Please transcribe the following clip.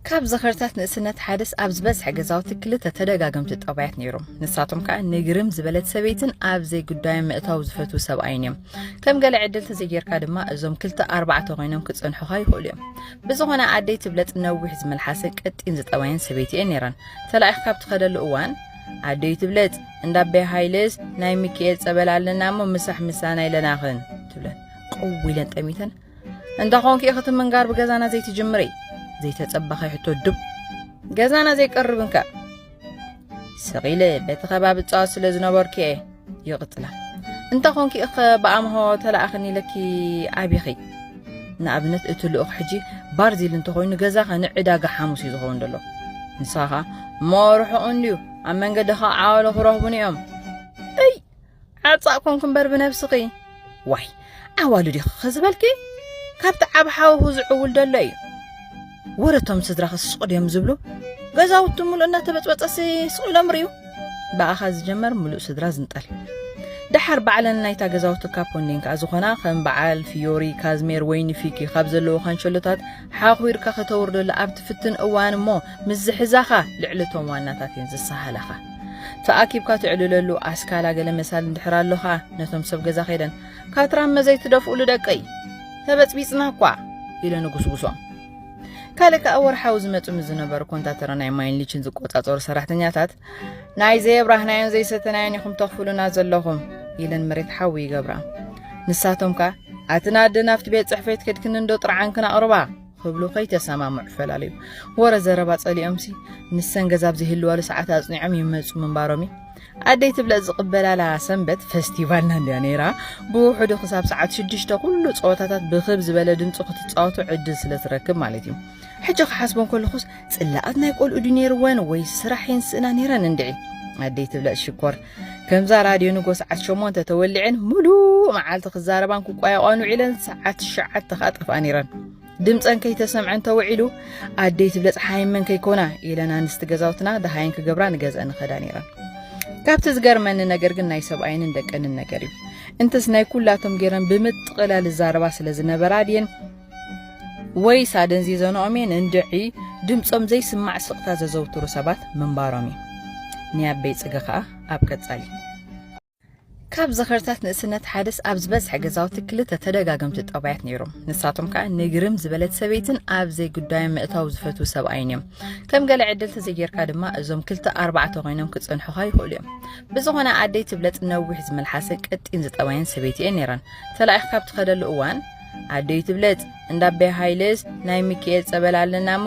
ካብ ዘኸርታት ንእስነት ሓደስ ኣብ ዝበዝሕ ገዛውቲ ክልተ ተደጋገምቲ ጠባያት ነይሮም ንሳቶም ከዓ ንግርም ዝበለት ሰበይትን ኣብ ዘይ ጉዳይ ምእታው ዝፈቱ ሰብኣይን እዮም ከም ገለ ዕድል ተዘየርካ ድማ እዞም ክልተ ኣርባዕተ ኮይኖም ክጽንሑኻ ይኽእሉ እዮም ብዝኾነ ኣደይ ትብለጥ ነዊሕ ዝመልሓሰ ቀጢን ዝጠባየን ሰበይቲ እየን ነይረን ተላኢኽ ካብ ትኸደሉ እዋን ኣደይ ትብለጥ እንዳበይ ሃይልስ ናይ ሚካኤል ጸበል ኣለና እሞ ምሳሕ ምሳና ኢለናኽን ትብለን ቆዊለን ጠሚተን እንዳኾንኪ እኽቲ መንጋር ብገዛና ዘይትጅምሪ زي تتصبخي حتى الدب جازانا زي قربنك سقيله بيت خباب تصاص لزنبركي يقتله انت خونكي اخ بامه تلا اخني لكي ابيخي نابنت اتلو حجي بارزي لنت خوين جازا خنعداغ حموس يزخون دلو نساها ما روحو انديو امنقدخا عاولو خروبنيهم اي عصاكم بر بنفسقي واي عوالدي خزبلكي كابت عبحاو زعول دلي ورتهم صدرخ السقديم زبلو غزاوت ملو እና ተበጥበጠሲ ስቁሎም ሪዩ ባኣኻዝ ጀመር ሙሉ ስድራ ዝንጠል ድሓር በዓለን ናይታ ገዛውት ካፖንዲን ካዝኾና ከም በዓል ፊዮሪ ካዝሜር ወይኒ ፊኪ ካብ ዘለዎ ኻንሸሎታት ሓኹይርካ ከተወርደለ ኣብ ትፍትን እዋን ሞ ምዝሕዛኻ ልዕልቶም ዋናታት ዝሰሃለኻ ተኣኪብካ ትዕልለሉ ኣስካላ ገለ መሳል እንድሕር ኣለኻ ነቶም ሰብ ገዛ ኸይደን ካትራም መዘይ ትደፍኡሉ ደቀይ ተበፅቢፅና እኳ ኢለ ንጉስጉሶም ካልካ ኣወር ሓውዝ መጽም ዝነበሩ ኮንታተርና ማይን ሊችን ዝቆጻጸሩ ሰራሕተኛታት ናይ ዘብራህናይን ዘይሰተናይን ይኹም ተኽፍሉና ዘለኹም ኢለን መሬት ሓዊ ይገብራ ንሳቶምካ ኣትና ድናፍት ቤት ጽሕፈት ከድክን እንዶ ጥርዓንክና ኣቕርባ ክብሉ ከይተሰማምዑ ፈላለዩ ወረ ዘረባ ጸሊኦምሲ ንሰን ገዛብ ዝህልዋሉ ሰዓት ኣጽኒዖም ይመጹ ምንባሮሚ ኣደይ ትብለጥ ዝቕበላላ ሰንበት ፌስቲቫልና እንድያ ነይራ ብውሕዱ ክሳብ ሰዓት 6 ኩሉ ጸወታታት ብኽብ ዝበለ ድምፂ ክትጻወቱ ዕድል ስለ ትረክብ ማለት እዩ ሕጂ ክሓስቦን ከለኹስ ጽላኣት ናይ ቆልዑ ዲ ነይርወን ወይ ስራሕን ስእና ነይረን እንድዒ ኣደይ ትብለጥ ሽኮር ከምዛ ራድዮ ንጎ ሰዓት 8 ተወሊዕን ሙሉእ መዓልቲ ክዛረባን ክቋየቋኑ ዒለን ሰዓት 9 ተኻጠፍኣ ነይረን ድምፀን ከይተሰምዐን ተውዒሉ ኣደይ ትብለጥ ሓይመን ከይኮና ኢለና ንስቲ ገዛውትና ደሃይን ክገብራ ንገዝአን ኸዳ ነይረን ካብቲ ዝገርመኒ ነገር ግን ናይ ሰብኣይንን ደቀንን ነገር እዩ እንተስ ናይ ኩላቶም ገይረን ብምጥቕላል ዝዛረባ ስለ ዝነበራ ድየን ወይ ሳደን ዚዘኖኦሜን እንድዒ ድምፆም ዘይስማዕ ስቕታ ዘዘውትሩ ሰባት ምንባሮም እዩ ንያበይ ጽገ ከዓ ኣብ ቀጻሊ ካብ ዘኸርታት ንእስነት ሓደስ ኣብ ዝበዝሕ ገዛውቲ ክልተ ተደጋገምቲ ጠባያት ነይሮም ንሳቶም ከዓ ንግርም ዝበለት ሰበይትን ኣብ ዘይ ጉዳይ ምእታው ዝፈቱ ሰብኣይን እዮም ከም ገለ ዕድል ተዘየርካ ድማ እዞም ክልተ ኣርባዕተ ኮይኖም ክጽንሑኻ ይኽእሉ እዮም ብዝኾነ ኣደይ ትብለጥ ነዊሕ ዝመልሓሰ ቀጢን ዝጠባየን ሰበይቲ እየን ነይረን ተላኢኽ ካብ ትኸደሉ እዋን ኣደይ ትብለጥ እንዳበይ ሃይልስ ናይ ሚካኤል ጸበል ኣለና